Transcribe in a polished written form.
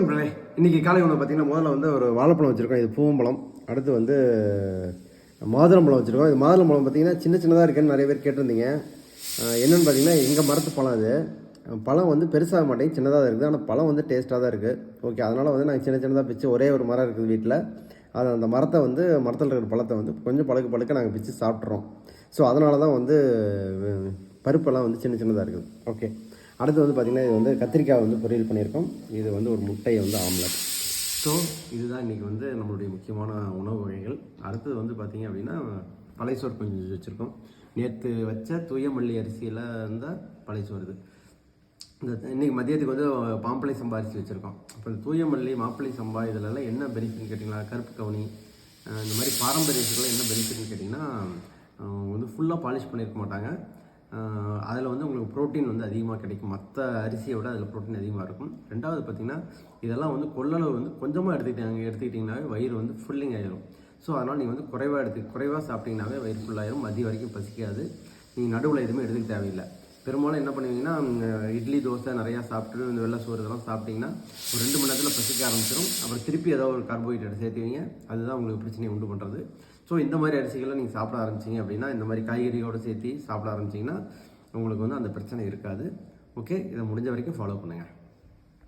இன்றைக்கி காலை உணவு பார்த்திங்கன்னா முதல்ல வந்து ஒரு வாழைப்பழம் வச்சுருக்கோம். இது பூவம்பழம். அடுத்து வந்து மாதுளம்பழம் வச்சுருக்கோம். இது மாதுளம்பழம் பார்த்திங்கன்னா சின்ன சின்னதாக இருக்குன்னு நிறைய பேர் கேட்டிருந்தீங்க. என்னென்னு பார்த்தீங்கன்னா எங்கள் மரத்து பழம் இது. பழம் வந்து பெருசாக மாட்டேங்குது, சின்னதாக இருக்குது. ஆனால் பழம் வந்து டேஸ்ட்டாக தான் இருக்குது. ஓகே, அதனால் வந்து நாங்கள் சின்ன சின்னதாக பிச்சு ஒரே ஒரு மரம் இருக்குது வீட்டில். அதை அந்த மரத்தை வந்து மரத்தில் இருக்கிற பழத்தை வந்து கொஞ்சம் பழுக்க நாங்கள் பிச்சு சாப்பிட்றோம். ஸோ அதனால தான் வந்து பருப்பெல்லாம் வந்து சின்ன சின்னதாக இருக்குது. ஓகே, அடுத்து வந்து பார்த்திங்கன்னா இது வந்து கத்திரிக்காய் வந்து பொரியல் பண்ணியிருக்கோம். இது வந்து ஒரு முட்டையை வந்து ஆம்லெட். ஸோ இதுதான் இன்றைக்கி வந்து நம்மளுடைய முக்கியமான உணவு வகைகள். அடுத்தது வந்து பார்த்திங்க அப்படின்னா பழைய சோறு கொஞ்சம் வச்சுருக்கோம். நேற்று வச்ச தூய மல்லி அரிசியில் இருந்தால் பழைய சோறு இது. இன்றைக்கி மதியத்துக்கு வந்து மாப்பிள்ளை சம்பா அரிசி வச்சுருக்கோம். அப்போ இந்த தூய மல்லி மாப்பிள்ளை சம்பா இதிலெல்லாம் என்ன பெனிஃபிட்னு கேட்டிங்கன்னா, கருப்பு கவுனி இந்த மாதிரி பாரம்பரிய அரிசிகள்லாம் என்ன பெனிஃபிட்னு கேட்டிங்கன்னா, வந்து ஃபுல்லாக பாலிஷ் பண்ணியிருக்க மாட்டாங்க. அதில் வந்து உங்களுக்கு ப்ரோட்டீன் வந்து அதிகமாக கிடைக்கும். மற்ற அரிசியை விட அதில் ப்ரோட்டீன் அதிகமாக இருக்கும். ரெண்டாவது பார்த்திங்கன்னா இதெல்லாம் வந்து கொள்ளளவு வந்து கொஞ்சமாக எடுத்துக்கிட்டிங்கனாவே வயிறு வந்து ஃபுல்லிங் ஆகிடும். ஸோ அதனால் நீங்கள் வந்து குறைவாக சாப்பிட்டிங்கனாவே வயிறு ஃபுல்லாகிடும். மதியம் வரைக்கும் பசிக்காது. நீங்கள் நடுவில் எதுவுமே எடுத்துக்க தேவையில்லை. பெரும்பாலும் என்ன பண்ணுவீங்கன்னா, இட்லி தோசை நிறையா சாப்பிட்டு இந்த வெள்ளை சோறு இதெல்லாம் சாப்பிட்டிங்கன்னா ஒரு 2 மணி நேரத்தில் பசிக்க ஆரம்பிச்சிடும். அப்புறம் திருப்பி ஏதாவது ஒரு கார்போஹைட்ரேட் சேர்த்துவீங்க. அதுதான் உங்களுக்கு பிரச்சனையை உண்டு பண்ணுறது. ஸோ இந்த மாதிரி அரிசிகளை நீங்கள் சாப்பிட ஆரம்பிச்சிங்க அப்படின்னா, இந்த மாதிரி காய்கறியோடு சேர்த்து சாப்பிட ஆரம்பிச்சிங்கன்னா உங்களுக்கு வந்து அந்த பிரச்சனை இருக்காது. ஓகே, இதை முடிஞ்ச வரைக்கும் ஃபாலோ பண்ணுங்கள்.